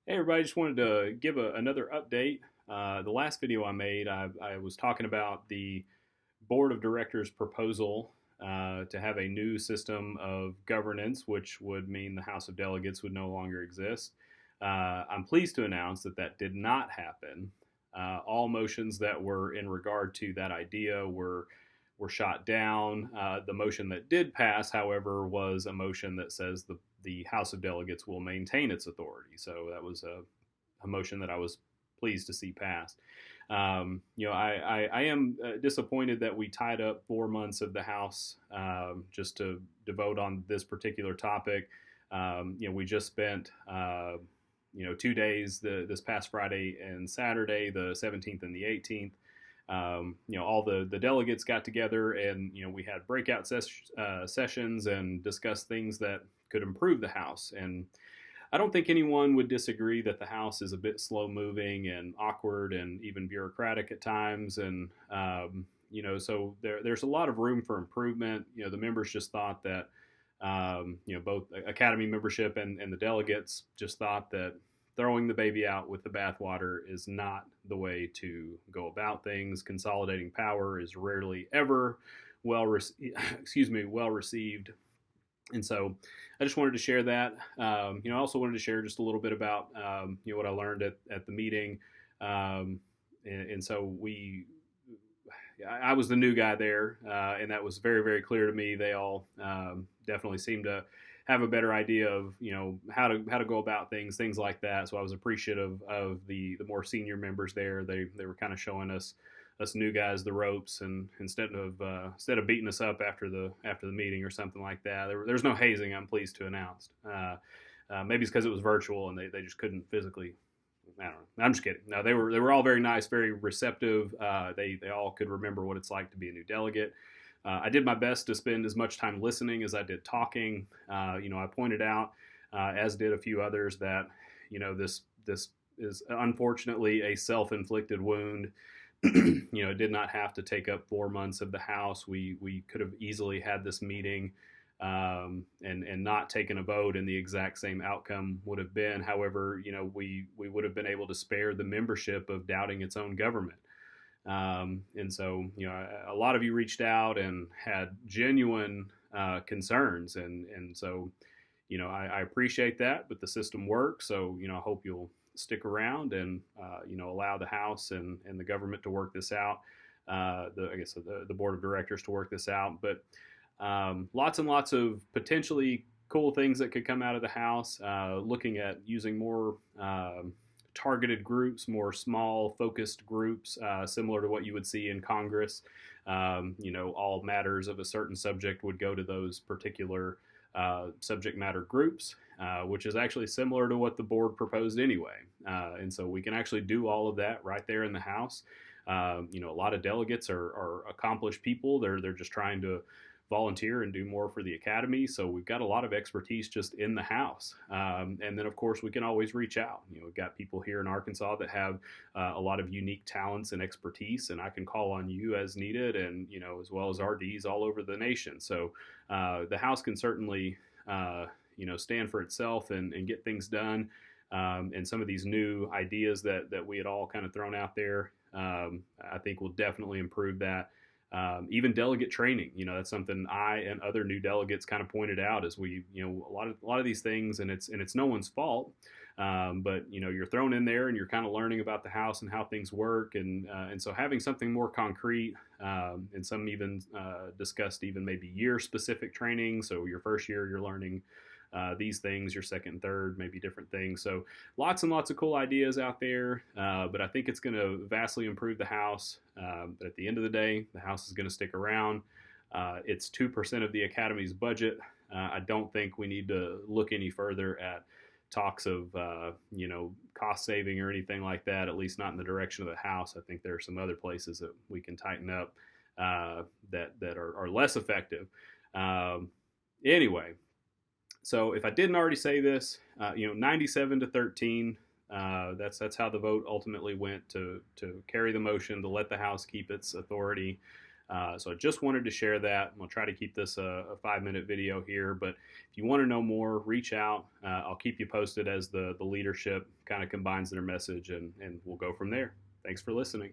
Hey everybody, just wanted to give another update. The last video I made, I was talking about the board of directors proposal to have a new system of governance, which would mean the House of Delegates would no longer exist. I'm pleased to announce that that did not happen. All motions that were in regard to that idea were shot down. The motion that did pass, however, was a motion that says the House of Delegates will maintain its authority. So that was a motion that I was pleased to see passed. I am disappointed that we tied up 4 months of the House just to vote on this particular topic. We just spent 2 days this past Friday and Saturday, the 17th and the 18th. All the delegates got together and we had breakout sessions and discussed things that could improve the House. And I don't think anyone would disagree that the House is a bit slow moving and awkward and even bureaucratic at times. And so there's a lot of room for improvement. The members just thought that both Academy membership and the delegates just thought that throwing the baby out with the bathwater is not the way to go about things. Consolidating power is rarely ever well received. And so I just wanted to share that. I also wanted to share just a little bit about what I learned at the meeting. And so I was the new guy there, and that was very, very clear to me. They all definitely seemed to have a better idea of how to go about things like that. So I was appreciative of the more senior members there. They were kind of showing us new guys the ropes, and instead of beating us up after the meeting or something like that. There's no hazing, I'm pleased to announce. Maybe it's because it was virtual and they just couldn't physically. I don't know. I'm just kidding. No, they were all very nice, very receptive. They all could remember what it's like to be a new delegate. I did my best to spend as much time listening as I did talking. I pointed out, as did a few others, that this is unfortunately a self-inflicted wound. It did not have to take up 4 months of the House. We could have easily had this meeting and not taken a vote, and the exact same outcome would have been. However, we would have been able to spare the membership of doubting its own government. And so, a lot of you reached out and had genuine concerns, and so, I appreciate that. But the system works, so I hope you'll stick around and allow the House and the government to work this out. The board of directors to work this out. But lots and lots of potentially cool things that could come out of the House. Looking at using more targeted groups, more small focused groups, similar to what you would see in Congress. All matters of a certain subject would go to those particular subject matter groups, which is actually similar to what the board proposed anyway. And so we can actually do all of that right there in the House. A lot of delegates are accomplished people. They're just trying to volunteer and do more for the Academy. So we've got a lot of expertise just in the House. And then, of course, we can always reach out. We've got people here in Arkansas that have a lot of unique talents and expertise, and I can call on you as needed, and, as well as RDs all over the nation. So the House can certainly, stand for itself and get things done. And some of these new ideas that we had all kind of thrown out there, I think will definitely improve that. Even delegate training, that's something I and other new delegates kind of pointed out as we, a lot of these things, and it's no one's fault. But you're thrown in there and you're kind of learning about the House and how things work, and so having something more concrete, and some even discussed even maybe year specific training. So your first year you're learning these things, your second and third, maybe different things. So lots and lots of cool ideas out there, but I think it's going to vastly improve the House. But at the end of the day, the House is going to stick around. It's 2% of the Academy's budget. I don't think we need to look any further at talks of cost saving or anything like that, at least not in the direction of the House. I think there are some other places that we can tighten up that are less effective. Anyway, so if I didn't already say this, 97-13, that's how the vote ultimately went to carry the motion to let the House keep its authority. So I just wanted to share that. I'm going to try to keep this a 5-minute video here, but if you want to know more, reach out. I'll keep you posted as the leadership kind of combines their message, and we'll go from there. Thanks for listening.